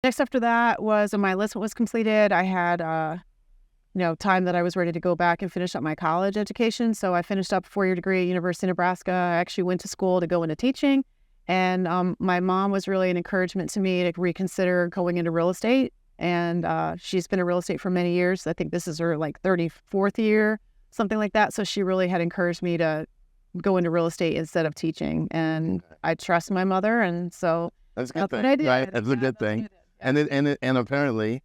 Next after that was when my enlistment was completed. I had, time that I was ready to go back and finish up my college education. So I finished up a 4-year degree at University of Nebraska. I actually went to school to go into teaching. And my mom was really an encouragement to me to reconsider going into real estate. And she's been in real estate for many years. I think this is her 34th year, something like that. So she really had encouraged me to go into real estate instead of teaching. And I trust my mother. And so that's a good thing, what I did. right? That's a good thing. And apparently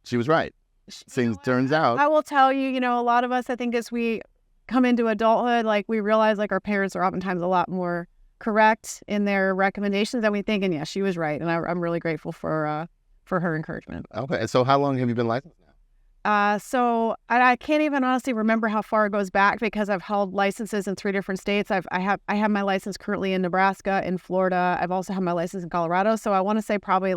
she was right. Things turns out. I will tell you, a lot of us, I think as we come into adulthood, we realize our parents are oftentimes a lot more correct in their recommendations than we think. And yeah, she was right. And I'm really grateful for her encouragement. Okay. So how long have you been licensed now? So I can't even honestly remember how far it goes back because I've held licenses in 3 different states. I have my license currently in Nebraska, in Florida. I've also had my license in Colorado. So I want to say probably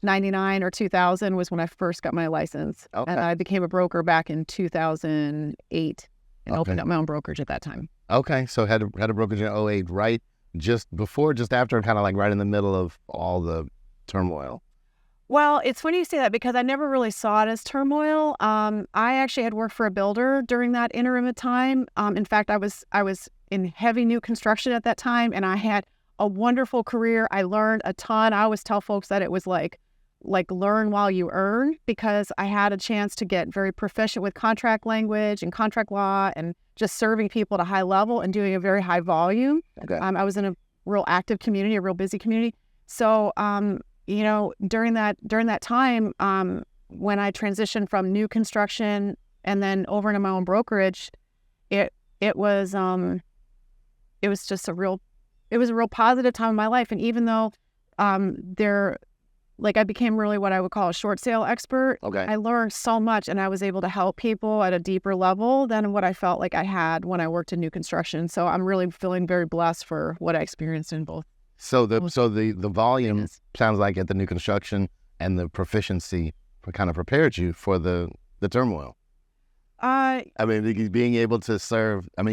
99 or 2000 was when I first got my license. Okay. And I became a broker back in 2008 and opened up my own brokerage at that time. Okay. So had a brokerage in 2008, right? Just before, just after, kind of right in the middle of all the turmoil. Well, it's funny you say that because I never really saw it as turmoil. I actually had worked for a builder during that interim of time. In fact, I was in heavy new construction at that time, and I had a wonderful career. I learned a ton. I always tell folks that it was like learn while you earn, because I had a chance to get very proficient with contract language and contract law and just serving people at a high level and doing a very high volume. Okay. I was in a real active community, a real busy community. So, during that time, when I transitioned from new construction and then over into my own brokerage, it was just a real positive time in my life. And even though I became really what I would call a short sale expert. Okay. I learned so much, and I was able to help people at a deeper level than what I felt like I had when I worked in new construction. So I'm really feeling very blessed for what I experienced in both. So the volume sounds like at the new construction and the proficiency kind of prepared you for the turmoil. Being able to serve, and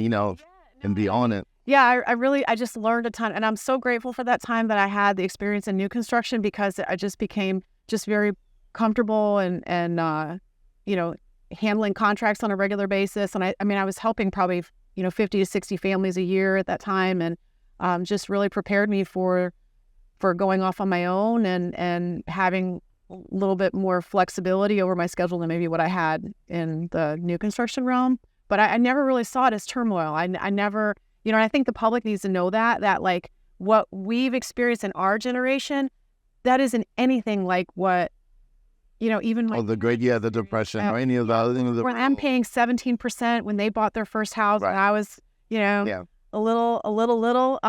be on it. Yeah, I just learned a ton, and I'm so grateful for that time that I had the experience in new construction, because I just became just very comfortable and handling contracts on a regular basis. And I was helping probably 50 to 60 families a year at that time, and just really prepared me for going off on my own and having a little bit more flexibility over my schedule than maybe what I had in the new construction realm. But I never really saw it as turmoil. I never. And I think the public needs to know that what we've experienced in our generation, that isn't anything like what, even like the Depression or any of those. When I'm paying 17% when they bought their first house, right. And I was, a little.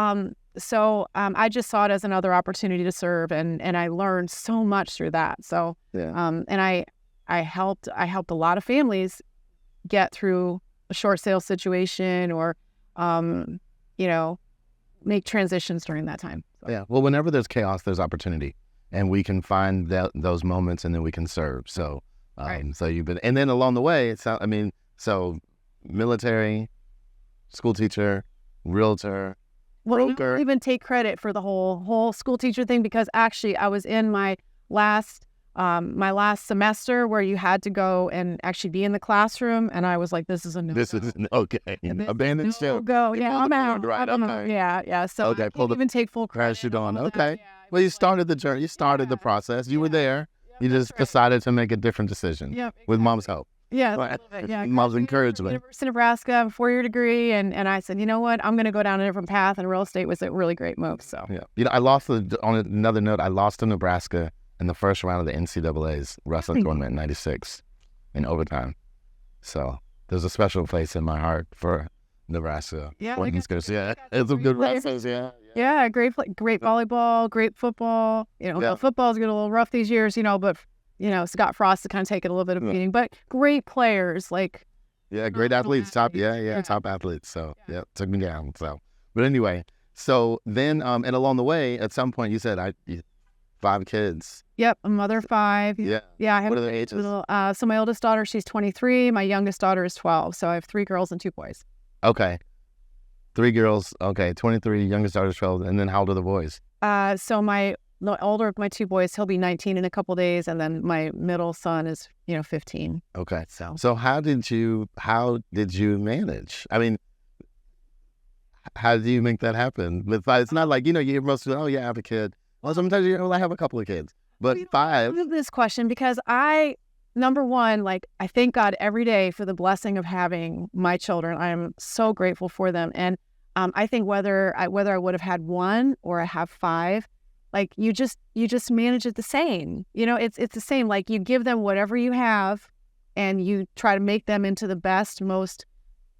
So I just saw it as another opportunity to serve, and I learned so much through that. So, and I helped a lot of families get through a short sale situation or, make transitions during that time. So. Yeah. Well, whenever there's chaos, there's opportunity, and we can find those moments, and then we can serve. So, right. So you've been, and then along the way, so military, school teacher, realtor, broker. I don't even take credit for the whole school teacher thing, because actually I was in my last semester where you had to go and actually be in the classroom, and I was like, this is a no. This is okay. Abandoned ship. Go. Yeah, I'm out. Right. Okay. Yeah. So I can't even take full credit. Crash it on. Okay. Well, you started the journey. You started the process. You were there. You just decided to make a different decision. Yep. Exactly. With mom's help. Yeah. Right. Yeah. Mom's encouragement. University of Nebraska, 4-year degree, and I said, you know what? I'm going to go down a different path, and real estate was a really great move. So. Yeah. I lost on another note. I lost to Nebraska in the first round of the NCAA's wrestling tournament in '96 in overtime. So there's a special place in my heart for Nebraska. Yeah, it's some good wrestlers. Yeah, great volleyball, great football. Football's getting a little rough these years, but Scott Frost is kind of taking a little bit of a beating, but great players, great athletes, top athletes. So took me down. So, but anyway, so then and along the way, at some point, you said 5 kids. Yep, a mother of 5. Yeah. I have what are their ages? So my oldest daughter, she's 23. My youngest daughter is 12. So I have 3 girls and 2 boys. Okay. 3 girls. Okay, 23. Youngest daughter is 12. And then how old are the boys? So my the older of my two boys, he'll be 19 in a couple days, and then my middle son is 15. Okay. So how did you manage? I mean, how do you make that happen? With five, it's not like, you hear most people, oh yeah, I have a kid. Well, sometimes I have a couple of kids, but five. I love this question because number one, like, I thank God every day for the blessing of having my children. I am so grateful for them. And I think whether I would have had one or I have five, like, you just manage it the same. It's the same. Like, you give them whatever you have and you try to make them into the best, most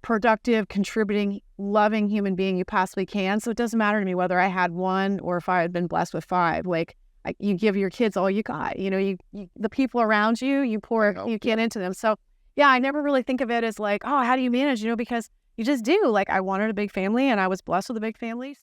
productive, contributing, loving human being you possibly can. So it doesn't matter to me whether I had one or if I had been blessed with five. Like, you give your kids all you got. You the people around you, you pour you get into them. So yeah, I never really think of it as like, oh, how do you manage? Because you just do. Like, I wanted a big family and I was blessed with a big family.